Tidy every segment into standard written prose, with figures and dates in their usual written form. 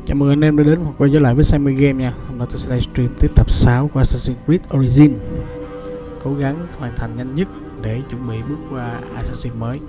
Chào mừng anh em đã đến hoặc quay trở lại với Sammy Game nha. Hôm nay tôi sẽ livestream tiếp tập 6 của Assassin's Creed Origin. Cố gắng hoàn thành nhanh nhất để chuẩn bị bước qua Assassin mới.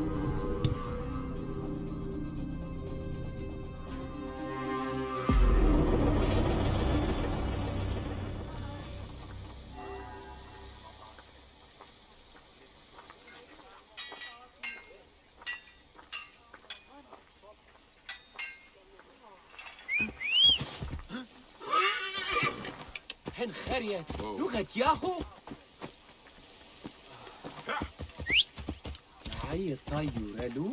خيريات لغة ياهو عي طيور لو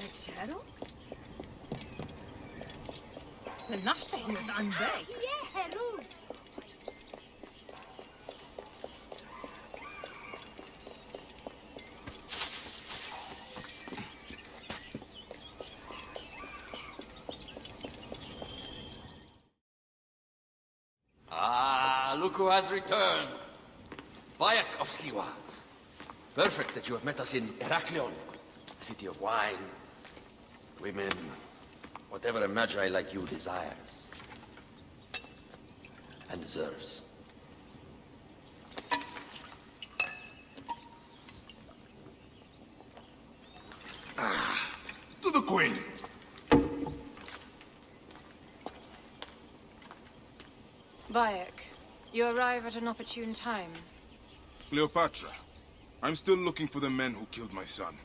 Cachero? نحن عن ذاك. Yeah, Heru. Ah, look who has returned. Bayek of Siwa. Perfect that you have met us in Heraklion, city of wine, women, whatever a magi like you desires and deserves. To the Queen! Bayek, you arrive at an opportune time. Cleopatra, I'm still looking for the men who killed my son.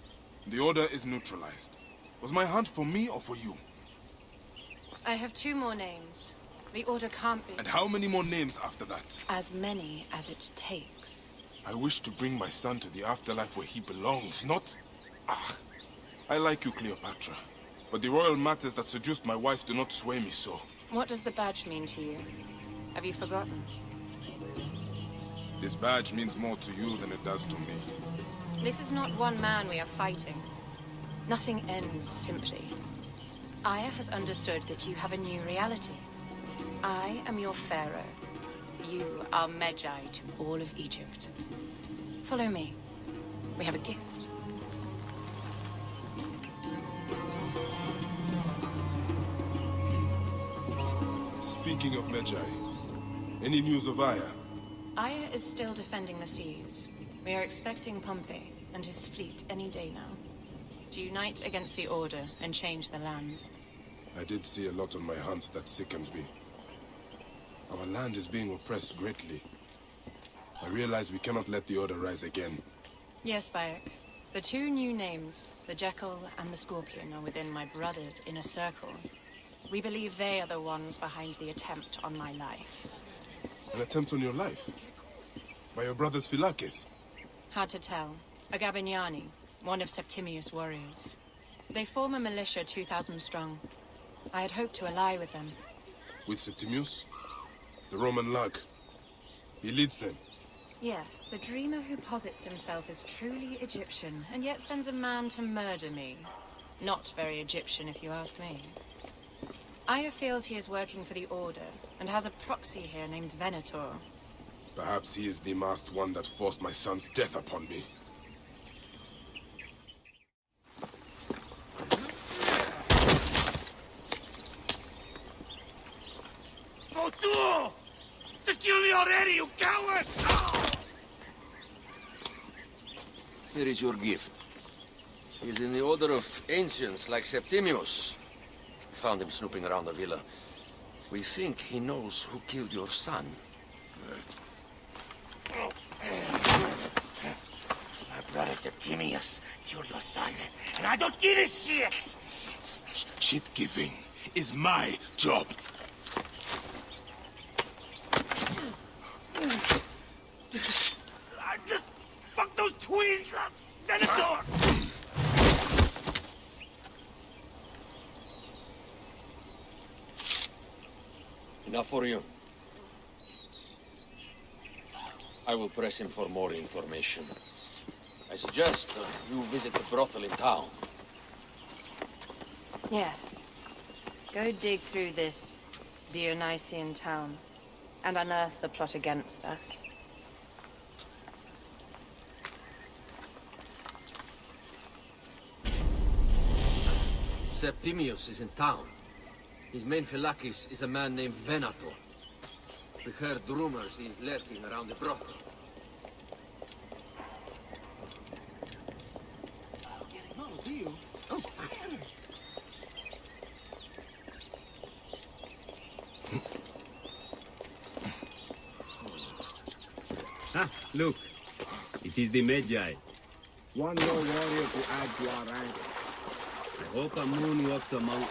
The order is neutralized. Was my hunt for me or for you? I have 2 more names. The order can't be And how many more names after that? as many as it takes. I wish to bring my son to the afterlife where he belongs, not... Ah, I like you, Cleopatra. But the royal matters that seduced my wife do not sway me so. What does the badge mean to you? Have you forgotten? This badge means more to you than it does to me. This is not one man we are fighting. Nothing ends simply. Aya has understood that you have a new reality. I am your pharaoh. You are Magi to all of Egypt. Follow me. We have a gift. Speaking of Magi, any news of Aya? Aya is still defending the seas. We are expecting Pompey and his fleet any day now. To unite against the Order and change the land. I did see a lot on my hunts that sickened me. Our land is being oppressed greatly. I realize we cannot let the Order rise again. Yes, Bayek. The 2 new names, the Jekyll and the Scorpion, are within my brother's inner circle. We believe they are the ones behind the attempt on my life. An attempt on your life? By your brother's Philakes? Hard to tell. A Gabignani, one of Septimius' warriors. They form a militia 2,000 strong. I had hoped to ally with them. With Septimius? The Roman lug. He leads them. Yes, the dreamer who posits himself as truly Egyptian, and yet sends a man to murder me. Not very Egyptian, if you ask me. Aya feels he is working for the Order, and has a proxy here named Venator. Perhaps he is the masked one that forced my son's death upon me. Votu! Just kill me already, you coward! Here is your gift. He is in the order of ancients like Septimius. We found him snooping around the villa. We think he knows who killed your son. My brother Septimius killed your son, and I don't give a shit! Shit-giving is my job. I just fucked those twins up! Venator! Enough for you. I will press him for more information. I suggest you visit the brothel in town. Yes. Go dig through this Dionysian town, and unearth the plot against us. Septimius is in town. His main Philakes is a man named Venator. We heard rumors he is lurking around the brothel. Ah, look. It is the Magi. One more warrior to add to our rank. I hope a moon walks among us.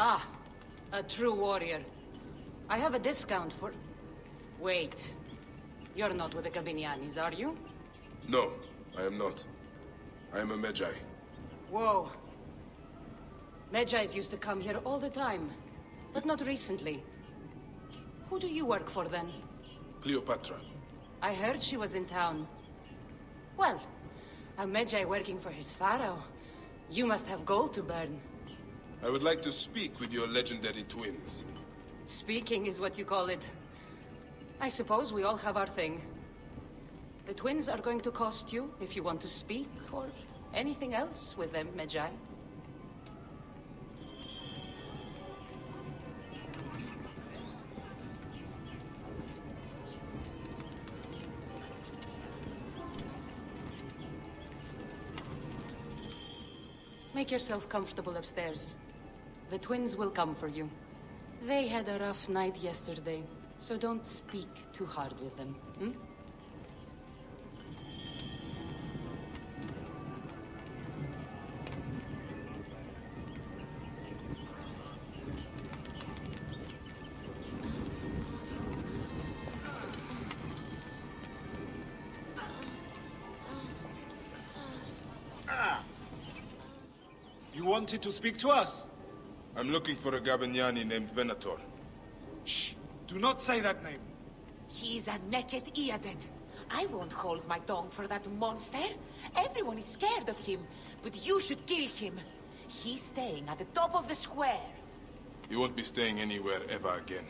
Ah, a true warrior. I have a discount for... Wait. You're not with the Gabinianis, are you? No, I am not. I am a Medjay. Whoa. Medjais used to come here all the time, but not recently. Who do you work for then? Cleopatra. I heard she was in town. Well, a Medjay working for his pharaoh. You must have gold to burn. I would like to speak with your legendary twins. Speaking is what you call it. I suppose we all have our thing. The twins are going to cost you if you want to speak, or anything else with them, Medjay. Make yourself comfortable upstairs. The twins will come for you. They had a rough night yesterday, so don't speak too hard with them, hmm? You wanted to speak to us? I'm looking for a Gabiniani named Venator. Shh! Do not say that name. He's a naked Iadet. I won't hold my tongue for that monster. Everyone is scared of him, but you should kill him. He's staying at the top of the square. You won't be staying anywhere ever again.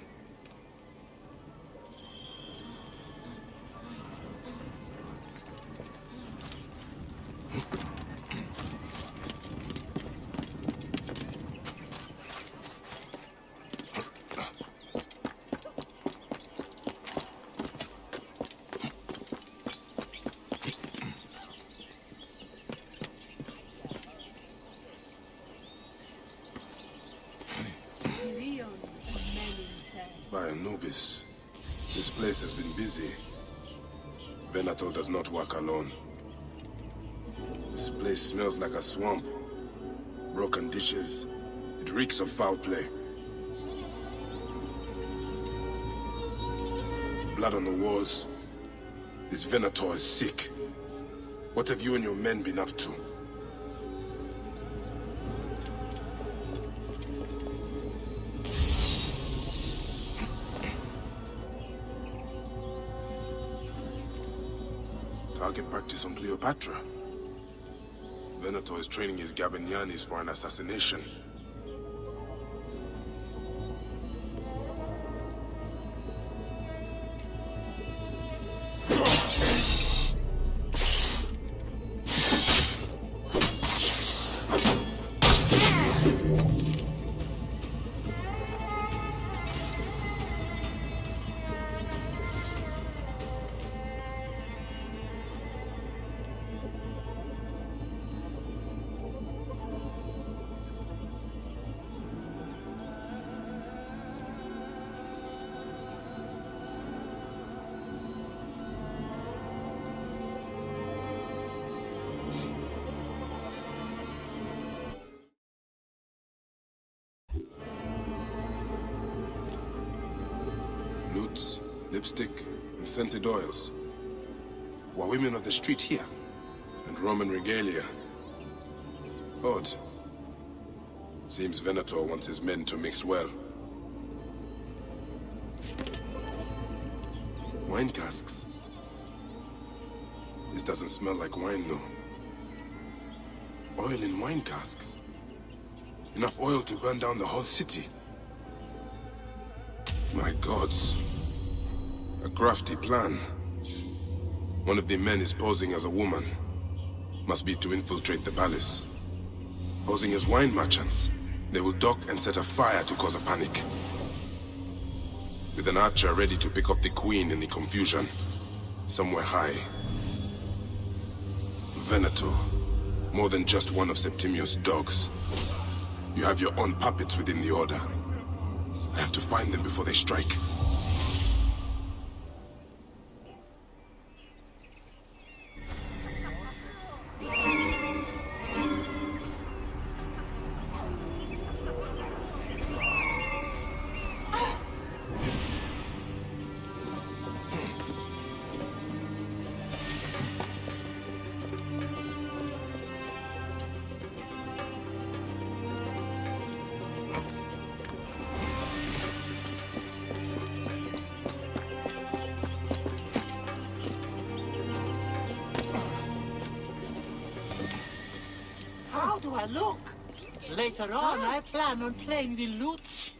By Anubis, this place has been busy. Venator does not work alone. This place smells like a swamp. Broken dishes. It reeks of foul play. Blood on the walls. This Venator is sick. What have you and your men been up to? Target practice on Cleopatra. Venator is training his Gabinianis for an assassination. Lutes, lipstick, and scented oils. Were women of the street here? And Roman regalia. Odd. Seems Venator wants his men to mix well. Wine casks. This doesn't smell like wine, though. Oil in wine casks. Enough oil to burn down the whole city. My gods. A crafty plan. One of the men is posing as a woman. Must be to infiltrate the palace. Posing as wine merchants, they will dock and set a fire to cause a panic. With an archer ready to pick off the queen in the confusion. Somewhere high. Venator. More than just one of Septimius' dogs. You have your own puppets within the order. I have to find them before they strike. do I look? Later on, I plan on playing the lute.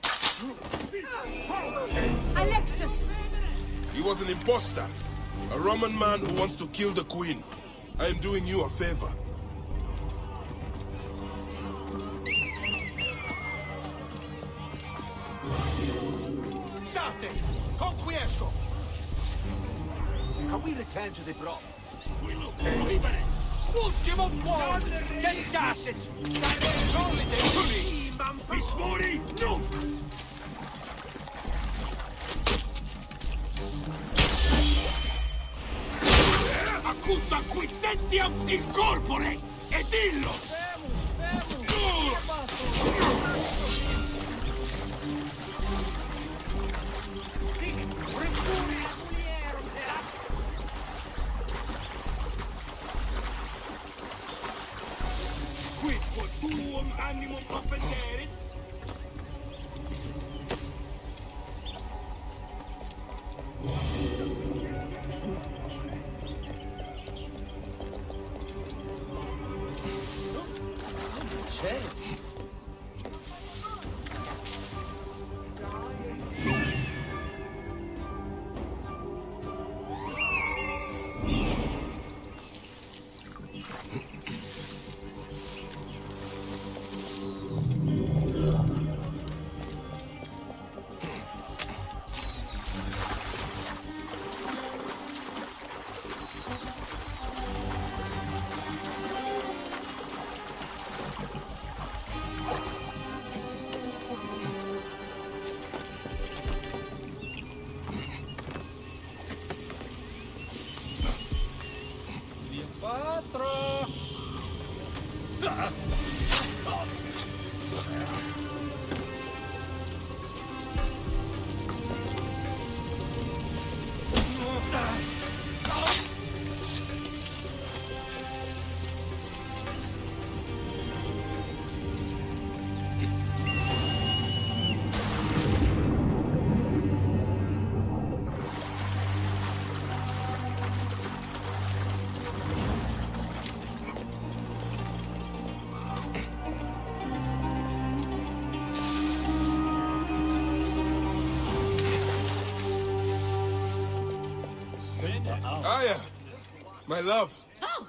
Alexis! He was an imposter. A Roman man who wants to kill the queen. I am doing you a favor. State! Conquiesco! Can we return to the Brom? Prohibere! Ultimo buon! Che tacit! Solide tuli! Mismori nunc! Accusa qui sentiam incorpore! E dillo! Quid quod tuum animum offenderit? Aya, my love. Oh!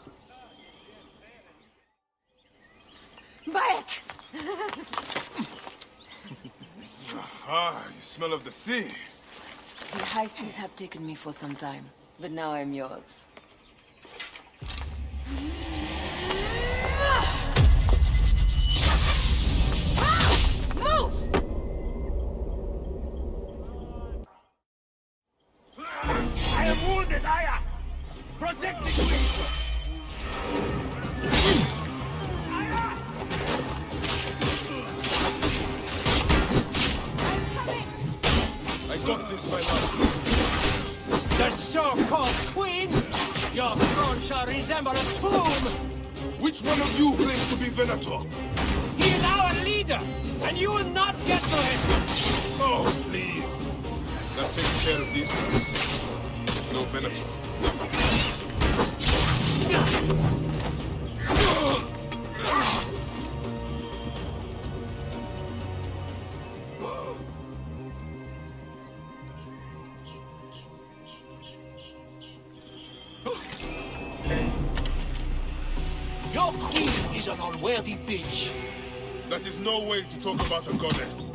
Back! Ah, you smell of the sea. The high seas have taken me for some time, but now I'm yours. Move! I am wounded, Aya! Protect the queen! I got this, my love. The so-called queen? Your throne shall resemble a tomb! Which one of you claims to be Venator? He is our leader, and you will not get to him! Oh, please. That takes care of these guys. No Venator. Your queen is an unworthy bitch. That is no way to talk about a goddess.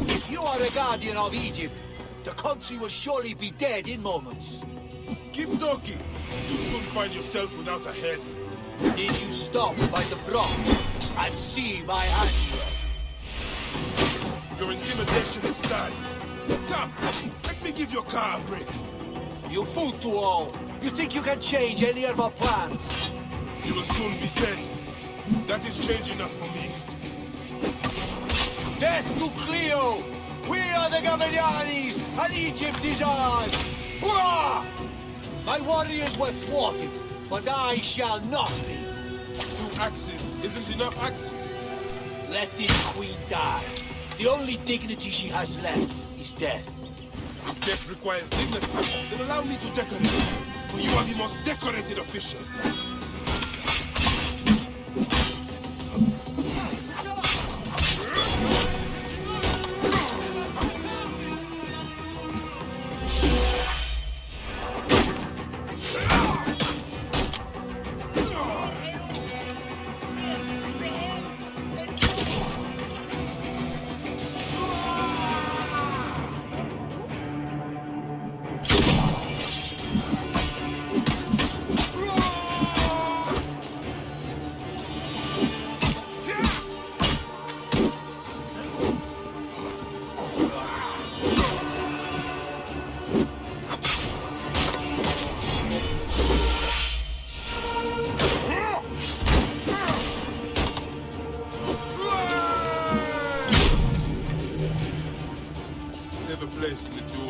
If you are a guardian of Egypt, the country will surely be dead in moments. Keep talking. You'll soon find yourself without a head. Did you stop by the Brom and see my handiwork? Your intimidation is sad. Come, let me give your car a break. You fool to all. You think you can change any of our plans? You will soon be dead. That is change enough for me. Death to Cleo! We are the Gabanianis, and Egypt is ours! Hurrah! My warriors were thwarted, but I shall not be. 2 axes isn't enough axes. Let this queen die. The only dignity she has left is death. If death requires dignity, then allow me to decorate. For you are the most decorated official.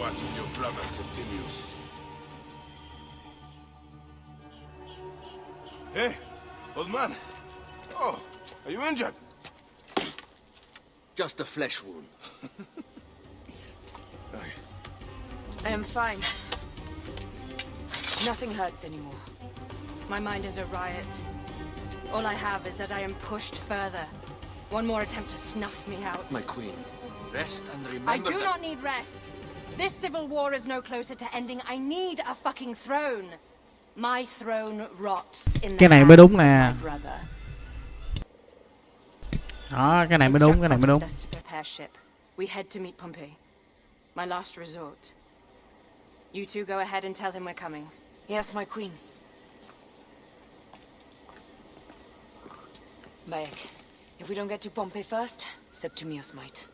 battle your brother Septimius. Hey, old man. Oh, are you injured? Just a flesh wound. I am fine. Nothing hurts anymore. My mind is a riot. All I have is that I am pushed further. One more attempt to snuff me out. My queen, rest and remember I do not need rest. This civil war is no closer to ending. I need a fucking throne. My throne rots in the Cái này mới đúng nè. hands of my brother. Đó, cái này mới đúng, cái này mới đúng. Us to prepare ship. We head to meet Pompey. My last resort. You two go ahead and tell him we're coming. Yes, my queen. Bayek, if we don't get to Pompey first, Septimius might.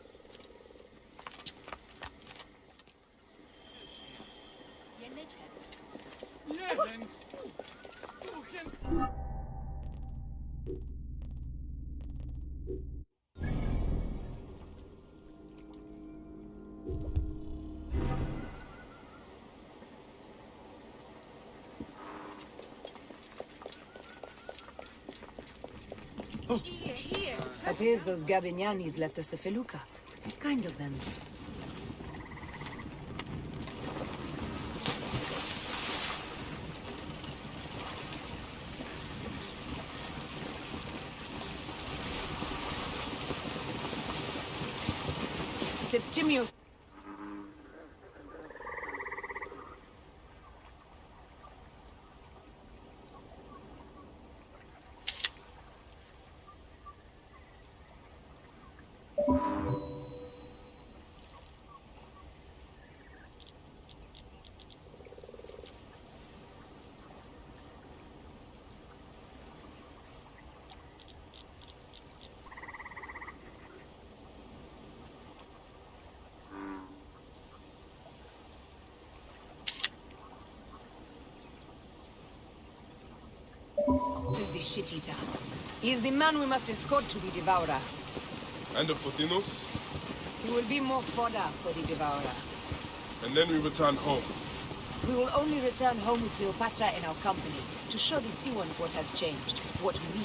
Appears those Gabinianis left us a felucca. Kind of them. Septimius. It is the shit-eater. He is the man we must escort to the Devourer. And of Pothinos? He will be more fodder for the Devourer. And then we return home. We will only return home with Cleopatra in our company, to show the Sea Ones what has changed, what we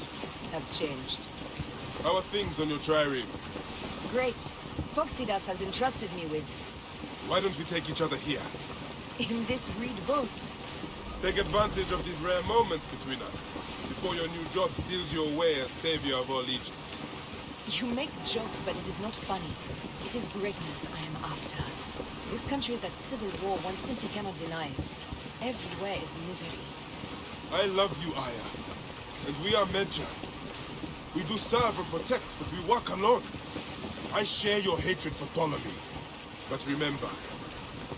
have changed. How are things on your trireme? Great. Phoxidas has entrusted me with... Why don't we take each other here? in this reed boat. Take advantage of these rare moments between us, before your new job steals you away as savior of all Egypt. You make jokes, but it is not funny. It is greatness I am after. This country is at civil war, one simply cannot deny it. Everywhere is misery. I love you, Aya. And we are Medja. We do serve and protect, but we walk alone. I share your hatred for Ptolemy. But remember,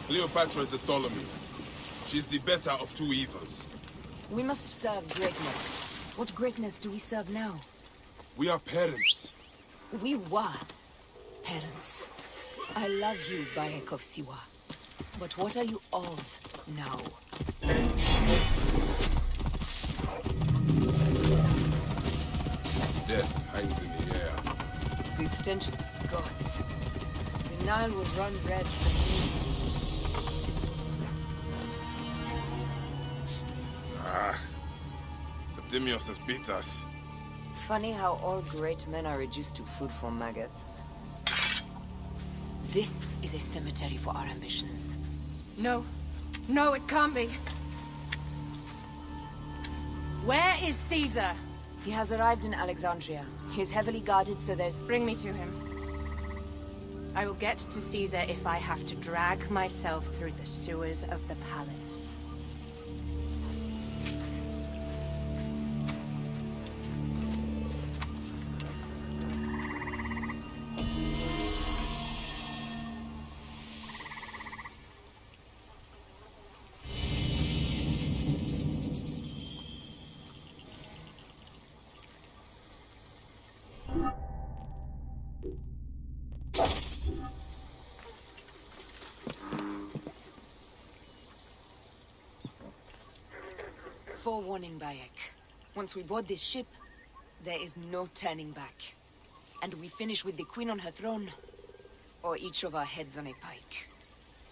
Cleopatra is a Ptolemy. She's the better of two evils. We must serve greatness. What greatness do we serve now? We are parents. We were parents. I love you, Bayek of Siwa. But what are you of now? Death hangs in the air. The stench of gods. The Nile will run red for millions. Septimius has beat us. Funny how all great men are reduced to food for maggots. This is a cemetery for our ambitions. No. No, it can't be. Where is Caesar? He has arrived in Alexandria. He is heavily guarded, so there's... Bring me to him. I will get to Caesar if I have to drag myself through the sewers of the palace. Forewarning, Bayek. Once we board this ship, there is no turning back. And we finish with the Queen on her throne, or each of our heads on a pike.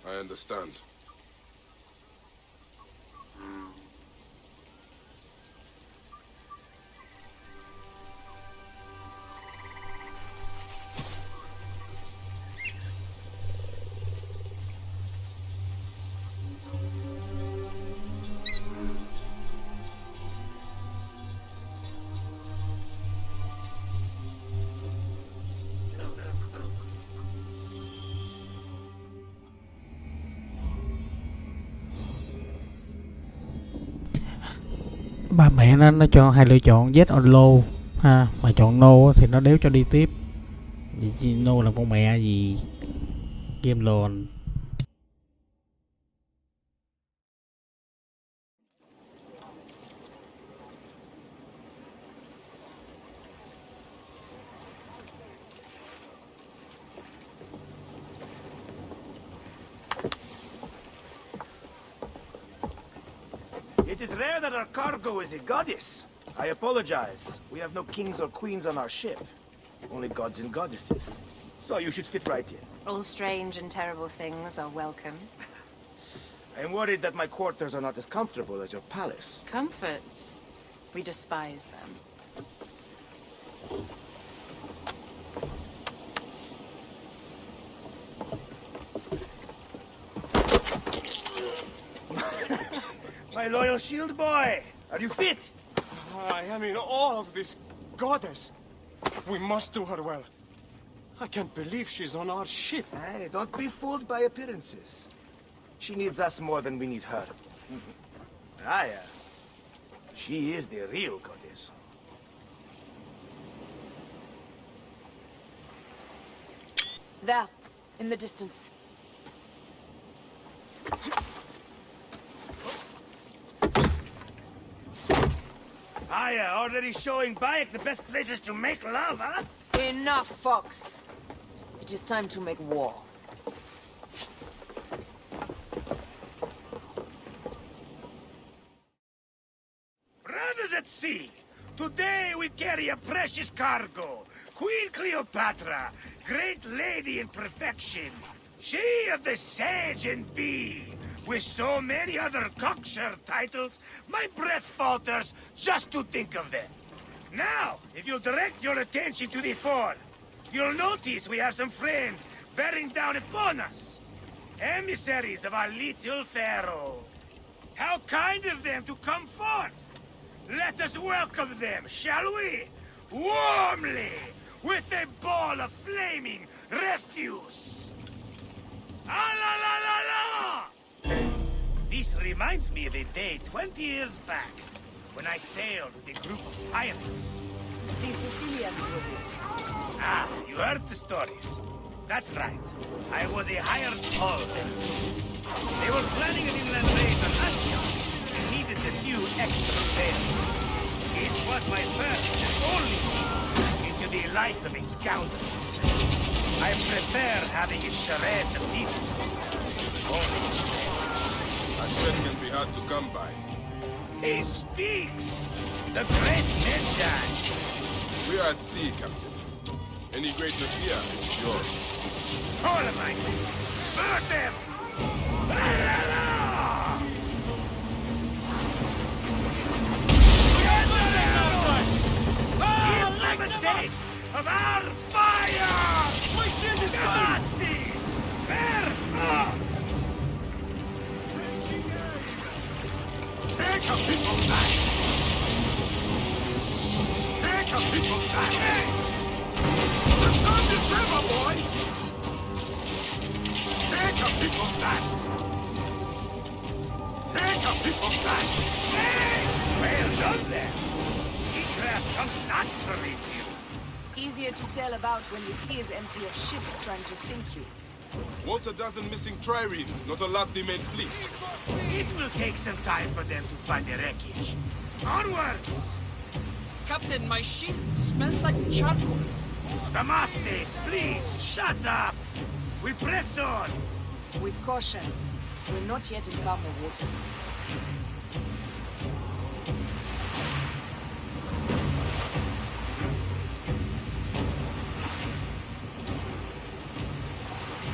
I understand. Ba mẹ nó cho hai lựa chọn yes or no ha, mà chọn no á thì nó đéo cho đi tiếp. Vì no là con mẹ gì game lồn. It is rare that our cargo is a goddess. I apologize. We have no kings or queens on our ship. Only gods and goddesses. So you should fit right in. All strange and terrible things are welcome. I am worried that my quarters are not as comfortable as your palace. Comforts. We despise them. My loyal shield boy! Are you fit? I am in awe of this goddess. We must do her well. I can't believe she's on our ship. Hey, don't be fooled by appearances. She needs us more than we need her. Aya, she is the real goddess. There, in the distance. Aya, already showing Bayek the best places to make love, huh? Enough, Fox. It is time to make war. Brothers at sea, today we carry a precious cargo. Queen Cleopatra, great lady in perfection. She of the Sage and Bee. With so many other cocksure titles, my breath falters just to think of them. Now, if you'll direct your attention to the fore, you'll notice we have some friends bearing down upon us. Emissaries of our little pharaoh. How kind of them to come forth. Let us welcome them, shall we? Warmly, with a ball of flaming refuse. Ah la la la la! This reminds me of a day 20 years back, when I sailed with a group of pirates. The Sicilians, was it? Ah, you heard the stories. That's right. I was a hired haul then. They were planning an inland raid on Antioch and needed a few extra sails. It was my first and only peek into the life of a scoundrel. I prefer having a charade of decency. Only A friend can be hard to come by. he speaks! The great Medjay! We are at sea, Captain. Any greatness here is yours. Ptolemaites! Burn them! La la la! Give them a taste of our fire! My ship is Bastards! Burn up! Take a piece of that! Take a piece of that! Return the tremor, boys! Take a piece of that! Take a piece of that! Hey! Well done there! Seacraft comes naturally to you. Easier to sail about when the sea is empty of ships trying to sink you. Want a dozen missing triremes, not a lot the main fleet. It will take some time for them to find the wreckage. Onwards! Captain, my ship smells like charcoal. Damastes, please, shut up! We press on! With caution. We're not yet in calmer waters.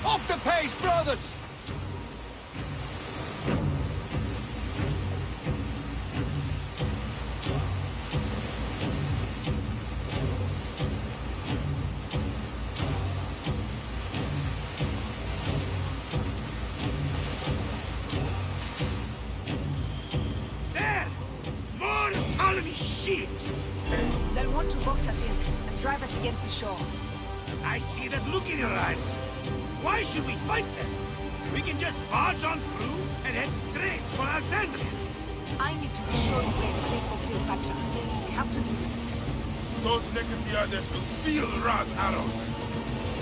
Up the pace, brothers! ships! They'll want to box us in and drive us against the shore. I see that look in your eyes. Why should we fight them? We can just barge on through and head straight for Alexandria. I need to be sure the way is safe for Cleopatra. We have to do this. Those Nekatiades will feel Ra's arrows.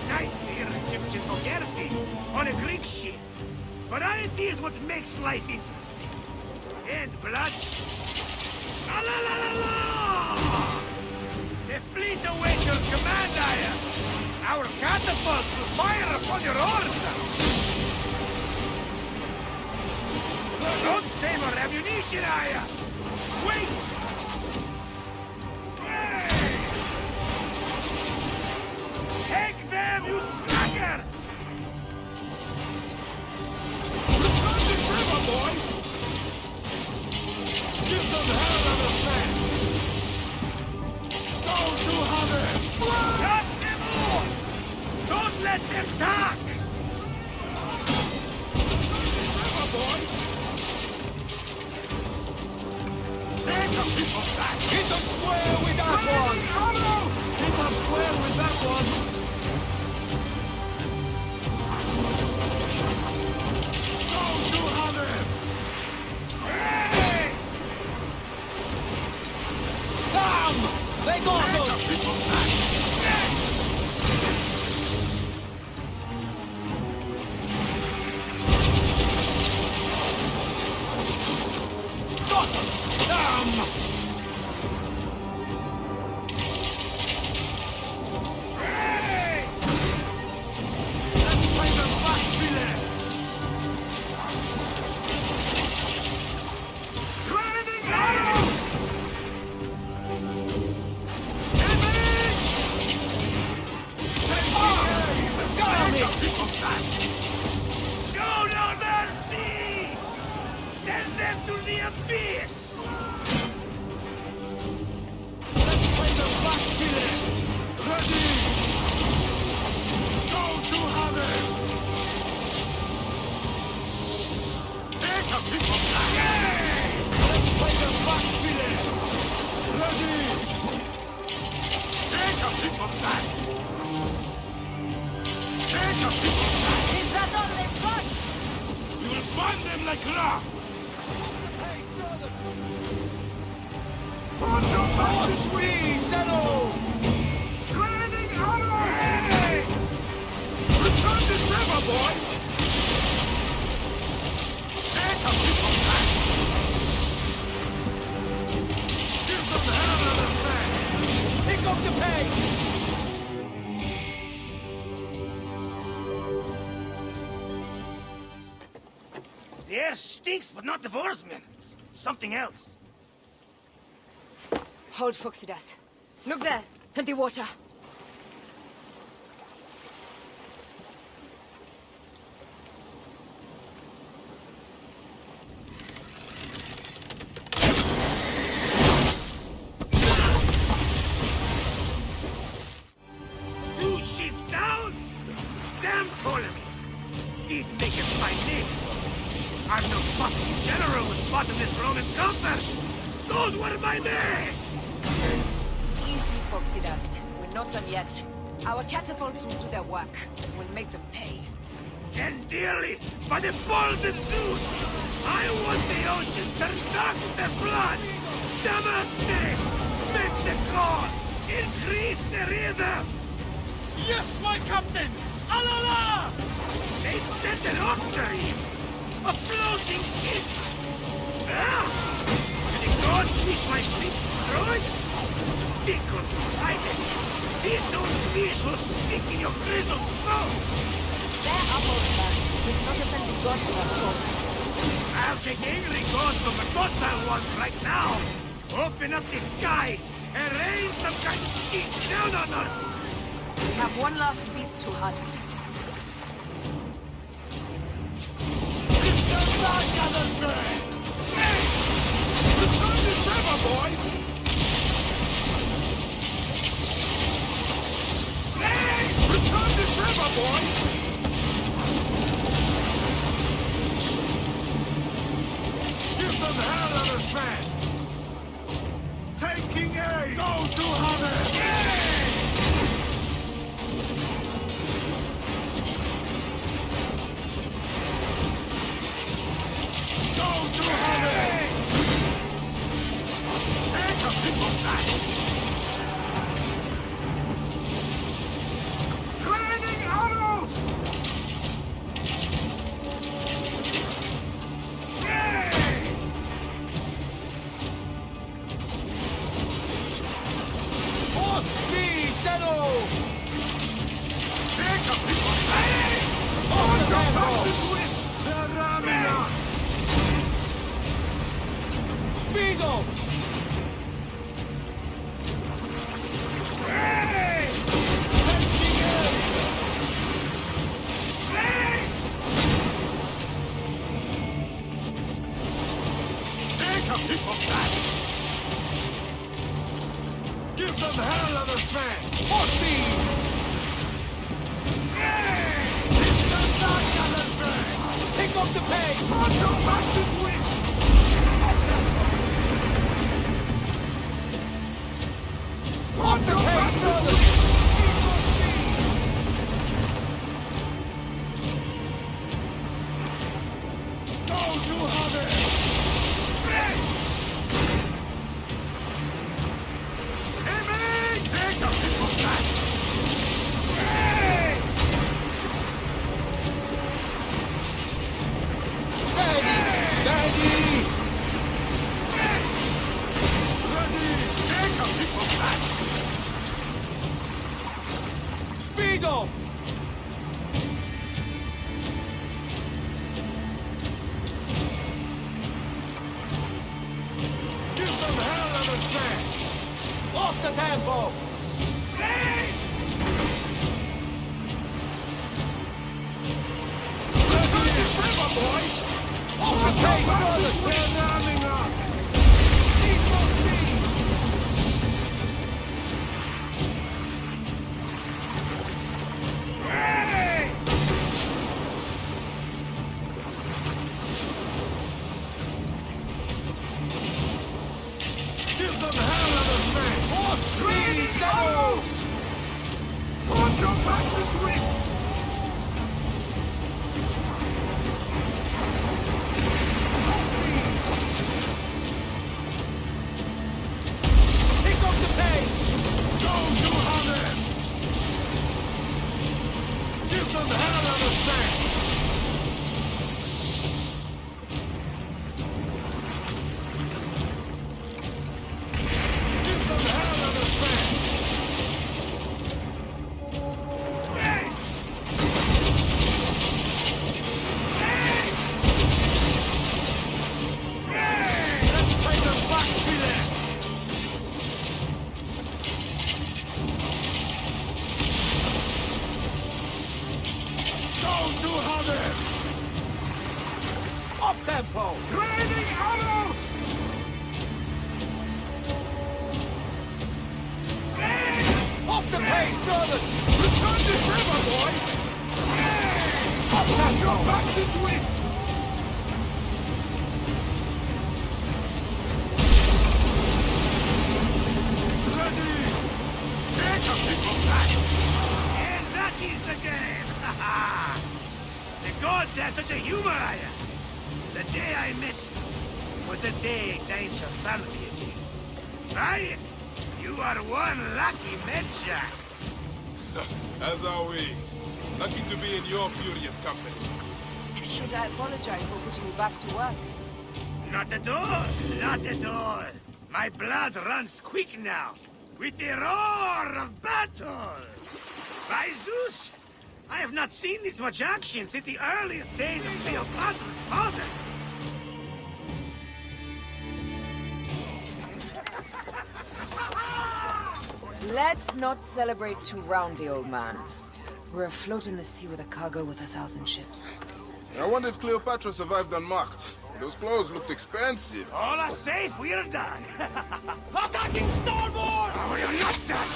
I fear Egyptian vulgarity on a Greek ship. Variety is what makes life interesting. And blood. La la la la la! The fleet awaits your command, Aya. Our catapults will fire upon your orders. Don't save our ammunition, Aya. Waste. Hey! Take them, you slackers! Return to river, boys! Give them hell on the sand! Go to Haven! Cut them off! Don't let them talk! River, boys! Take a piece of that! Hit them square with that one! Hit them square with that one! Go to Haven! Hey! Damn! They got us! Take a piece of that! Got them! Damn! Hey! Let me play them back, Philip! Grenading arrows! Show no mercy! Send them to the abyss! Let me play them back, Philip! Ready! Go to Haven! Take a piece of that! Let me play them back, Philip! Ready! Take a piece of that! Take a piece of that! Is that all they've got? We will burn them like Ra! Put your punches, we settle! Grenading arrows! Hey! Return this river, boys! Take a piece of that! Give them hell on the fan! Pick up the pace! The air stinks, but not the Vorsman. It's something else. Hold Phoxidas. Look there, at the water. Two ships down? Damn Ptolemy! Did make it by me. I'm no foxy general with bottomless Roman coffers. Those were my men! Easy, Phoxidas. We're not done yet. Our catapults will do their work. We'll make them pay. And dearly, by the balls of Zeus, I want the ocean to knock the blood! Damastes! Make the call! Increase the rhythm! Yes, my captain! Alala! They sent an octarine! A floating ship! Ah! Do the gods wish my fleet destroyed? Fickle Poseidon! These old fish will stick in your grizzled throat! They're up over there. We've not offended God for our faults. I'll take angry gods on the docile ones right now! Open up the skies and rain some kind of shit down on us! We have one last beast to hunt. Return this river, boys! Hey! Return this river, boys! Give them hell on a fan! Take Taking aim! Go to Haven! Give them hell of a fan! More speed! Pick up the pace! On your backs and win! On the pace, brothers! Go to Haven! Speedo! Give some hell of a sand! Off the tempo! Boys! Off the pace, brothers! They're ramming us! Need more speed! Hey! Give them hell of a thing! More speed, shadows! Put your backs into it! Up-tempo! Raining arrows! Up the pace, brothers! Return this river, boys! Up-tempo! Your backs into it! Ready! Take a piece of that! And that is the game! The gods have such a humor, I am. The day I met you was the day time shall family again. Right? You are one lucky medshot. As are we. Lucky to be in your furious company. Should I apologize for putting you back to work? Not at all. Not at all. My blood runs quick now. With the roar of battle. By Zeus, I have not seen this much action since the earliest days of Cleopatra's father. Let's not celebrate too roundly, old man. We're afloat in the sea with a cargo with 1,000 ships. I wonder if Cleopatra survived unmarked. Those clothes looked expensive. All are safe, we're done. Attacking starboard! Oh, you're not done!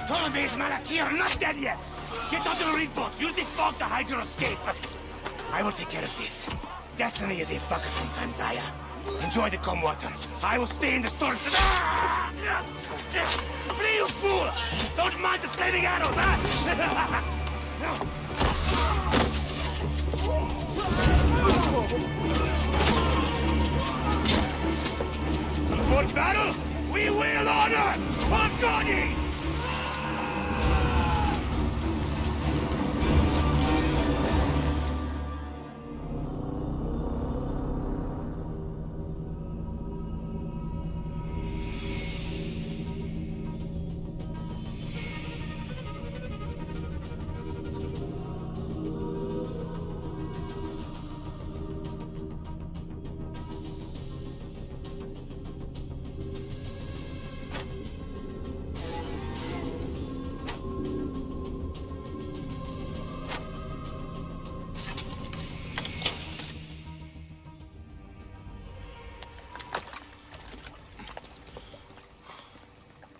Ptolemy's Malaki are not dead yet! Get onto the reed boats, use the fog to hide your escape. I will take care of this. Destiny is a fucker sometimes, Aya. Enjoy the calm water. I will stay in the storm. Flee, you fool! Don't mind the flaming arrows, huh? For battle, we will honor our goddess!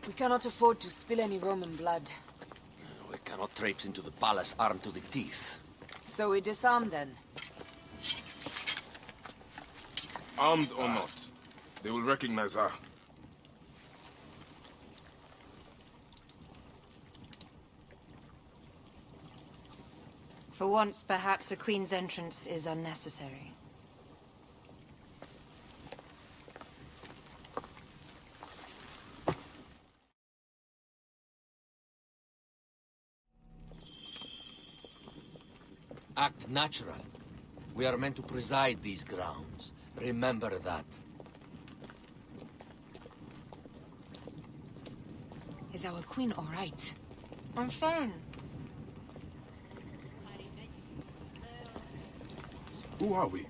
We cannot afford to spill any Roman blood. We cannot traipse into the palace armed to the teeth. So we disarm then. Armed or not, they will recognize her. For once, perhaps a queen's entrance is unnecessary. Act natural. We are meant to preside these grounds. Remember that. Is our queen all right? I'm fine. Who are we?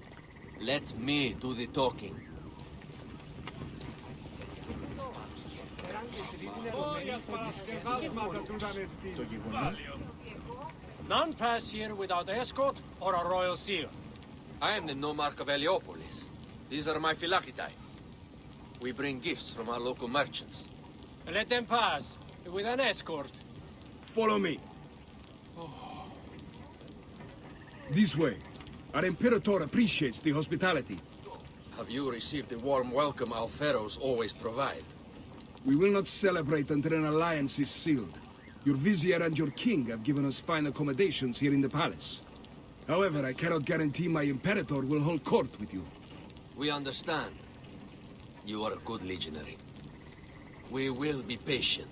Let me do the talking. None pass here without escort or a royal seal. I am the nomarch of Heliopolis. These are my Phylakitae. We bring gifts from our local merchants. Let them pass, with an escort. Follow me. This way. Our Imperator appreciates the hospitality. Have you received the warm welcome our pharaohs always provide? We will not celebrate until an alliance is sealed. Your vizier and your king have given us fine accommodations here in the palace. However, I cannot guarantee my Imperator will hold court with you. We understand. You are a good legionary. We will be patient.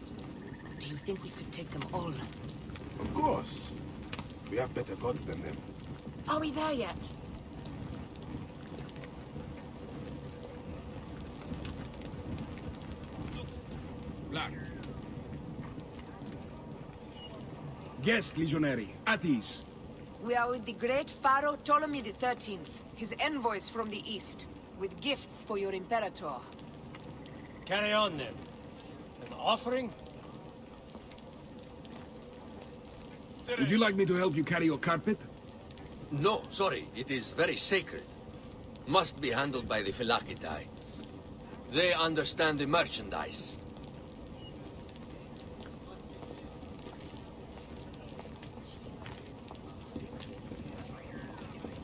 Do you think we could take them all? Of course. We have better gods than them. Are we there yet? Black. Guest, legionary. At ease. We are with the great Pharaoh Ptolemy XIII, his envoys from the east, with gifts for your Imperator. Carry on then. An offering? Would you like me to help you carry your carpet? No, sorry. It is very sacred. Must be handled by the Phylakitae. They understand the merchandise.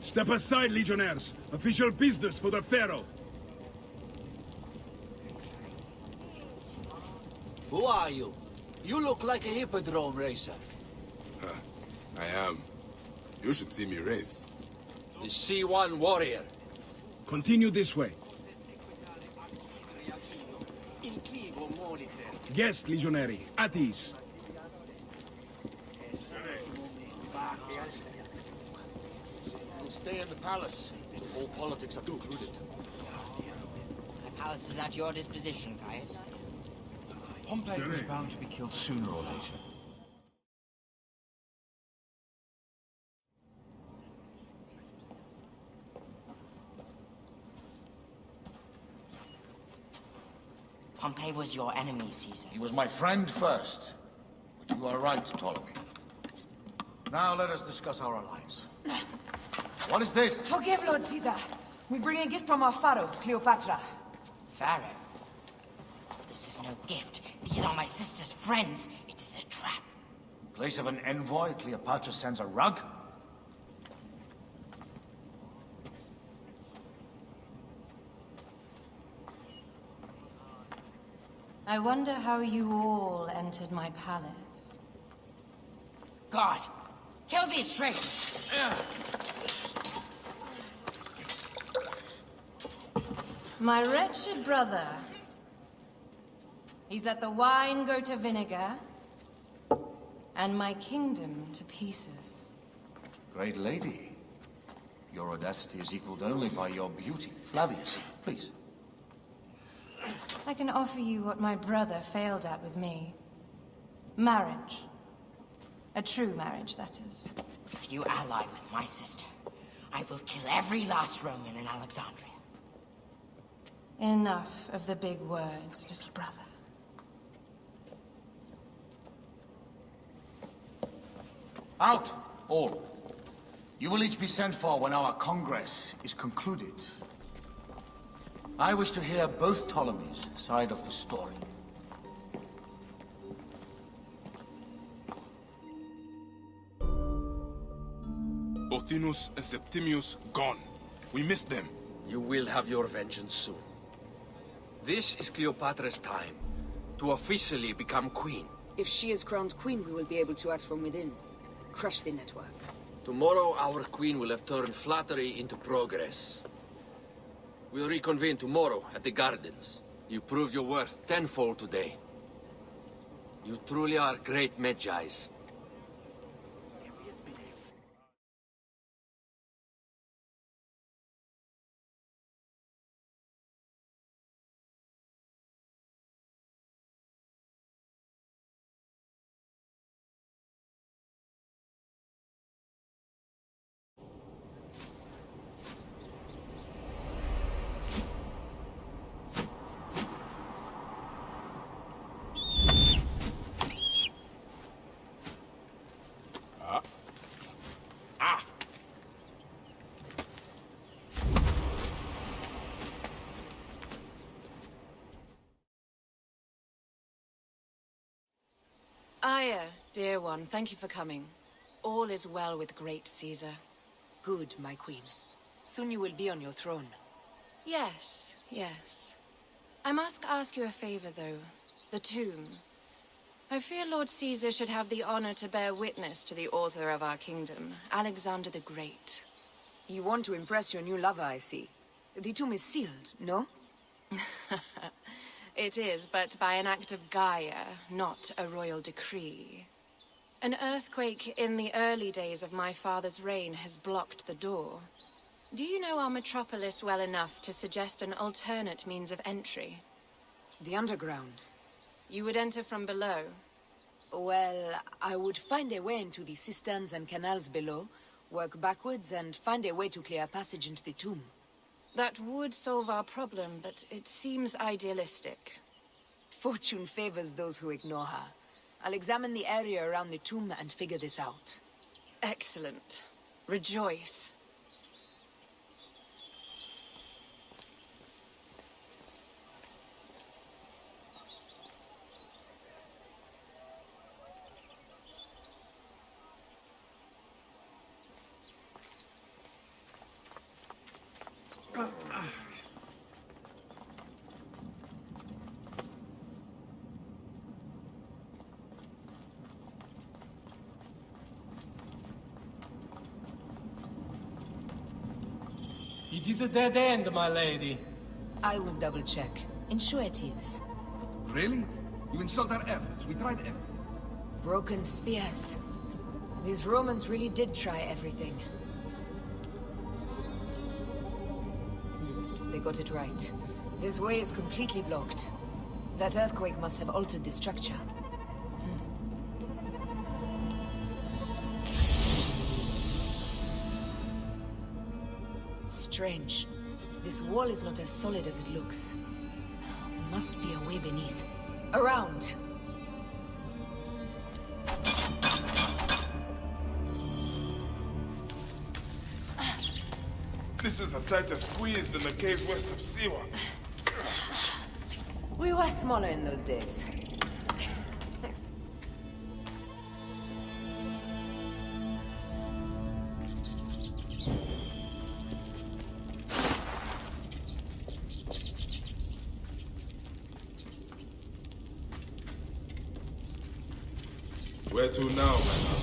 Step aside, legionnaires. Official business for the Pharaoh. Who are you? You look like a hippodrome racer. I am. You should see me race. The C1 warrior. Continue this way. Guest, legionary. At ease. We'll stay in the palace till all politics are concluded. The palace is at your disposition, Caius. Pompey was bound to be killed sooner or later. Pompey was your enemy, Caesar. He was my friend first. But you are right, Ptolemy. Now let us discuss our alliance. What is this? Forgive, Lord Caesar. We bring a gift from our Pharaoh, Cleopatra. Pharaoh? This is no gift. These are my sister's friends. It is a trap. In place of an envoy, Cleopatra sends a rug? I wonder how you all entered my palace. God, kill these traitors! My wretched brother. He's let the wine go to vinegar, and my kingdom to pieces. Great lady. Your audacity is equaled only by your beauty. Flavius, please. I can offer you what my brother failed at with me. Marriage. A true marriage, that is. If you ally with my sister, I will kill every last Roman in Alexandria. Enough of the big words, little brother. Out, all. You will each be sent for when our Congress is concluded. I wish to hear both Ptolemies' side of the story. Pothinus and Septimius gone. We missed them. You will have your vengeance soon. This is Cleopatra's time to officially become queen. If she is crowned queen, we will be able to act from within. Crush the network. Tomorrow, our queen will have turned flattery into progress. We'll reconvene tomorrow at the gardens. You proved your worth tenfold today. You truly are great Magi's. Aya, dear one, thank you for coming. All is well with great Caesar. Good, my queen. Soon you will be on your throne. Yes, yes. I must ask you a favor, though. The tomb. I fear Lord Caesar should have the honor to bear witness to the author of our kingdom, Alexander the Great. You want to impress your new lover, I see. The tomb is sealed, no? It is, but by an act of Gaia, not a royal decree. An earthquake in the early days of my father's reign has blocked the door. Do you know our metropolis well enough to suggest an alternate means of entry? The underground. You would enter from below? Well, I would find a way into the cisterns and canals below, work backwards, and find a way to clear a passage into the tomb. That would solve our problem, but it seems idealistic. Fortune favors those who ignore her. I'll examine the area around the tomb and figure this out. Excellent. Rejoice. It is a dead end, my lady. I will double-check. Ensure it is. Really? You insult our efforts. We tried everything. Broken spears. These Romans really did try everything. They got it right. This way is completely blocked. That earthquake must have altered the structure. Strange. This wall is not as solid as it looks. Must be a way beneath. Around! This is a tighter squeeze than the caves west of Siwa. We were smaller in those days. Where to now, my love?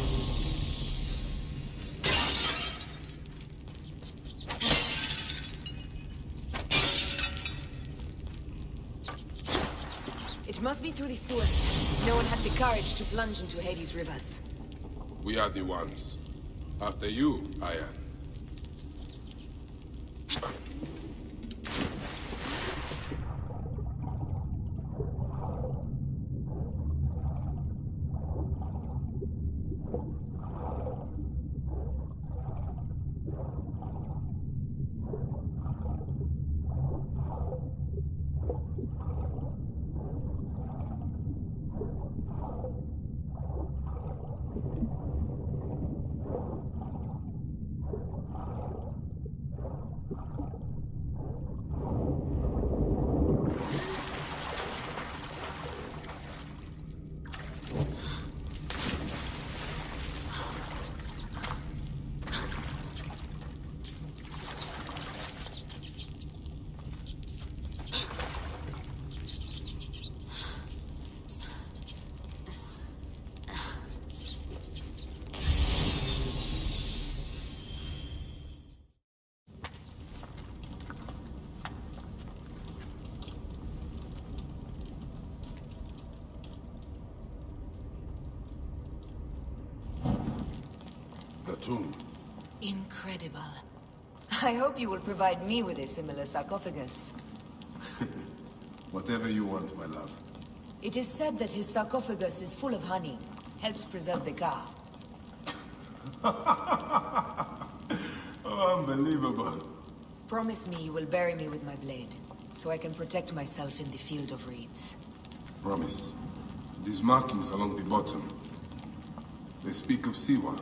It must be through the sewers. No one had the courage to plunge into Hades' rivers. We are the ones. After you, Aya. The tomb. Incredible. I hope you will provide me with a similar sarcophagus. Whatever you want, my love. It is said that his sarcophagus is full of honey. Helps preserve the car. Oh, unbelievable. Promise me you will bury me with my blade, so I can protect myself in the field of reeds. Promise. These markings along the bottom, they speak of Siwa,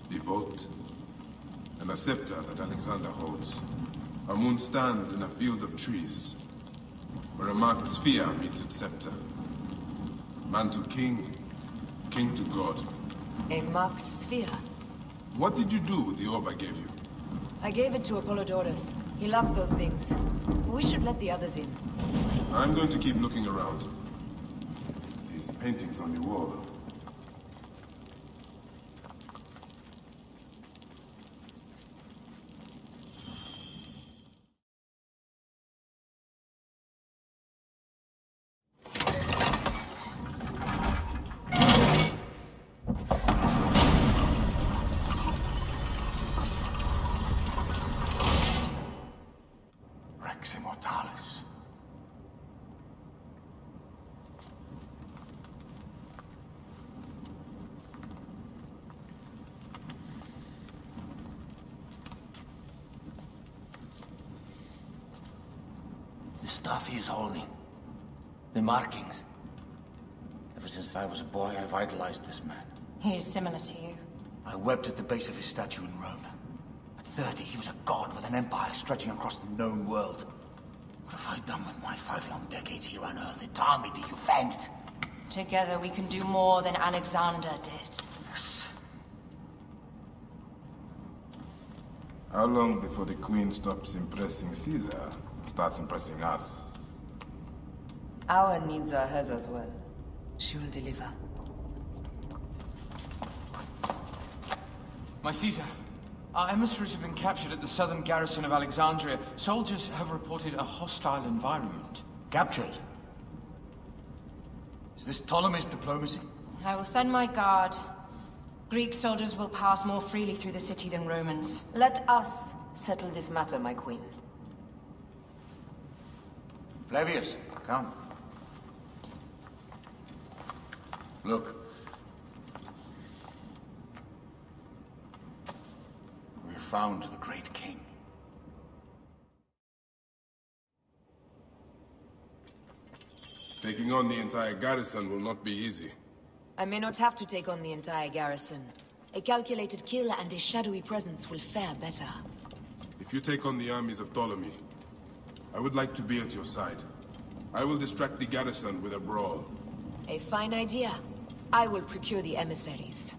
the vault, and a scepter that Alexander holds. A moon stands in a field of trees, where a marked sphere meets its scepter. Man to king, king to god. A marked sphere? What did you do with the orb I gave you? I gave it to Apollodorus. He loves those things. We should let the others in. I'm going to keep looking around. These paintings on the wall. Rex Immortalis. The stuff he is holding. The markings. Ever since I was a boy, I've idolized this man. He is similar to you. I wept at the base of his statue in Rome. At 30, he was a god with an empire stretching across the known world. What have I done with my 5 long decades here on Earth? An army to defend? Together we can do more than Alexander did. Yes. How long before the Queen stops impressing Caesar and starts impressing us? Our needs are hers as well. She will deliver. My Caesar, our emissaries have been captured at the southern garrison of Alexandria. Soldiers have reported a hostile environment. Captured? Is this Ptolemy's diplomacy? I will send my guard. Greek soldiers will pass more freely through the city than Romans. Let us settle this matter, my queen. Flavius, come. Look. We have found the great king. Taking on the entire garrison will not be easy. I may not have to take on the entire garrison. A calculated kill and a shadowy presence will fare better. If you take on the armies of Ptolemy, I would like to be at your side. I will distract the garrison with a brawl. A fine idea. I will procure the emissaries.